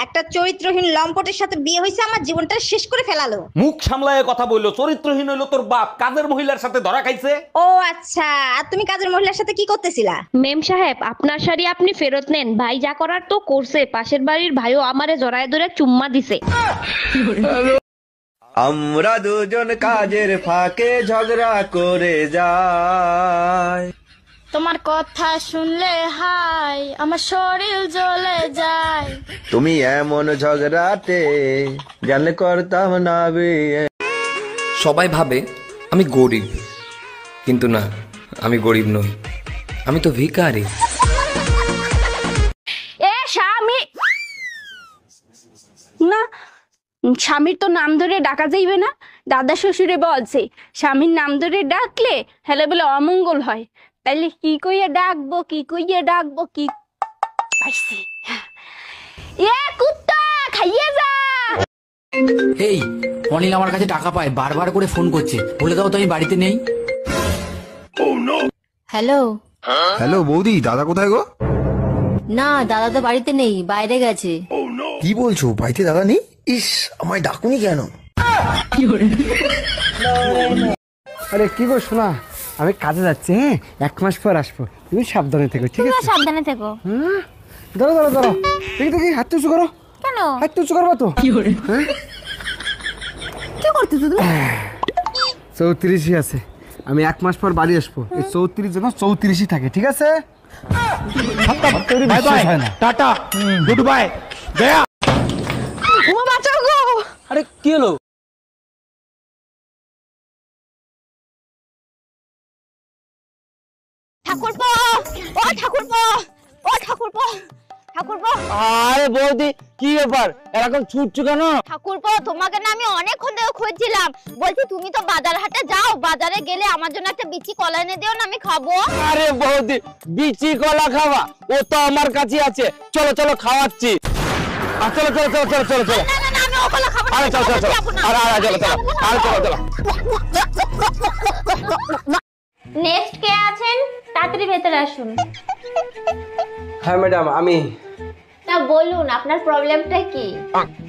একটা চরিত্রহীন লম্পটের সাথে বিয়ে হয়েছে, আমার জীবনটা শেষ করে ফেলালো। মুখ সামলায় কথা বললো, চরিত্রহীন হইলো তোর বাপ, কাজের মহিলার সাথে ধরা খাইছে। ও আচ্ছা, আর তুমি কাজের মহিলার সাথে কি করতেছিলা? মেম সাহেব, আপনার শাড়ি আপনি ফেরত নেন। ভাই যা করার তো করছে, পাশের বাড়ির ভাইও আমারে জড়ায় ধরে চুম্মা দিছে। আমরা দুজন কাজের ফাঁকে ঝগড়া করে যাই। তোমার কথা শুনলে হাই আমার শরীর জ্বলে যায়। তুমি এমন ঝগড়াতে জানলে করতাম না বিয়ে। সবাই ভাবে আমি গরিব, কিন্তু না, আমি গরিব নই, আমি তো ভিখারি। এ স্বামী না, স্বামীর তো নাম ধরে ডাকা যাইবে না। দাদা শ্বশুরে বলছে স্বামীর নাম ধরে ডাকলে হেলে বলে অমঙ্গল হয়। তাইলে কি কইয়া ডাকবো, কি কইয়া ডাকবো, কি পাইছি। এ কুত্তা খাইয়ে যা। এই অনিল আমার কাছে টাকা পায়, বারবার করে ফোন করছে, বলে দাও তো আমি বাড়িতে নেই। হ্যালো হ্যালো বৌদি, দাদা কোথায় গো? না, দাদা তো বাড়িতে নেই, বাইরে গেছে। কি বলছো, বাড়িতে দাদা নেই? ইস, আমায় ডাকুনি কেন? আরে কি গো শোনা, আমি কাজে যাচ্ছি, হ্যাঁ 1 মাস পর আসবো, তুমি সাবধানে থেকো, ঠিক আছে? সাবধানে থেকো। হ্যাঁ, ধরো ধরো ধরো, দেখি দেখি, হাত উঁচু করো। কেন হাত উঁচু করবা তো? হ্যাঁ, কি করতেছো তুমি? 34ই আছে, আমি 1 মাস পর বাড়ি আসবো, এই 34 যেন 34ই থাকে, ঠিক আছে? Bye bye, tata, good bye, Gaya. তোমার বাঁচাও গো। আরে কি হলো? ঠাকুরপো, ও ঠাকুরপো, ও ঠাকুরপো, ঠাকুরপো। আরে বৌদি, কি ব্যাপার এরকম ছুটছো কেন? ঠাকুরপো, তোমাকে না আমি অনেকক্ষণ ধরে খুঁজছিলাম। বলছি তুমি তো বাজার হাটে যাও, বাজারে গেলে আমার জন্য একটা বিচি কলা এনে দিও না, আমি খাবো। আরে বৌদি, বিচি কলা খাওয়া? ও তো আমার কাছে আছে, চলো চলো খাওয়াচ্ছি। চলো চলো চলো চলো চলো চলো। না না না, আমি ও কলা খাবো না। আরে চলো চলো চলো, আরে আরে চলো চলো, আরে চলো চলো। নেক্সট কে আছেন? তাড়াতাড়ি ভেতরে আসুন। হ্যাঁ ম্যাডাম, আমি। তা বলুন আপনার প্রবলেমটা কি?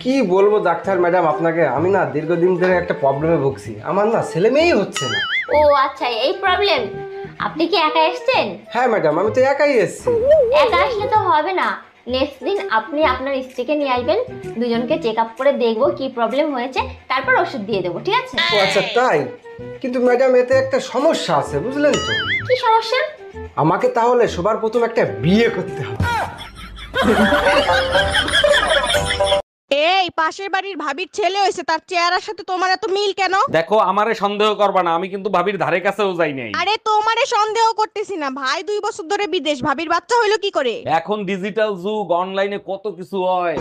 কি বলবো ডাক্তার ম্যাডাম আপনাকে, আমি না দীর্ঘদিন ধরে একটা প্রবলেমে ভুগছি, আমার না ছেলে মেয়েই হচ্ছে না। ও আচ্ছা, এই প্রবলেম। আপনি কি একা এসেছেন? হ্যাঁ ম্যাডাম, আমি তো একাই এসেছি। একা আসলে তো হবে না, নেক্সট দিন আপনি আপনার স্ত্রীকে নিয়ে আসবেন, দুজনকে চেক আপ করে দেখবো কি প্রবলেম হয়েছে, তারপর ওষুধ দিয়ে দেবো, ঠিক আছে? ও আচ্ছা তাই, কিন্তু ম্যাডাম এতে একটা সমস্যা আছে, বুঝলেন তো? কি সমস্যা? আমাকে তাহলে সবার প্রথম একটা বিয়ে করতে হবে। এই পাশের বাড়ির ভাবির ছেলে হয়েছে, তার চেহারার সাথে তোমার এত মিল কেন? দেখো, আমারে সন্দেহ করবা না, আমি কিন্তু ভাবির ধারে কাছেও যাই নাই। আরে তোমারে সন্দেহ করতেছি না, ভাই 2 বছর ধরে বিদেশ, ভাবির বাচ্চা হইলো কি করে? এখন ডিজিটাল যুগ, অনলাইনে কত কিছু হয়।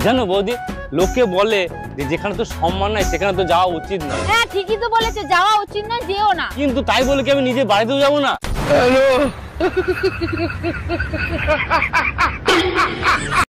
জানো বৌদি, লোকে বলে যে যেখানে তো সম্মান নাই সেখানে তো যাওয়া উচিত না। হ্যাঁ ঠিকই তো বলেছে, যাওয়া উচিত না, যেও না। কিন্তু তাই বলে কি আমি নিজে বাড়িতেও যাবো না?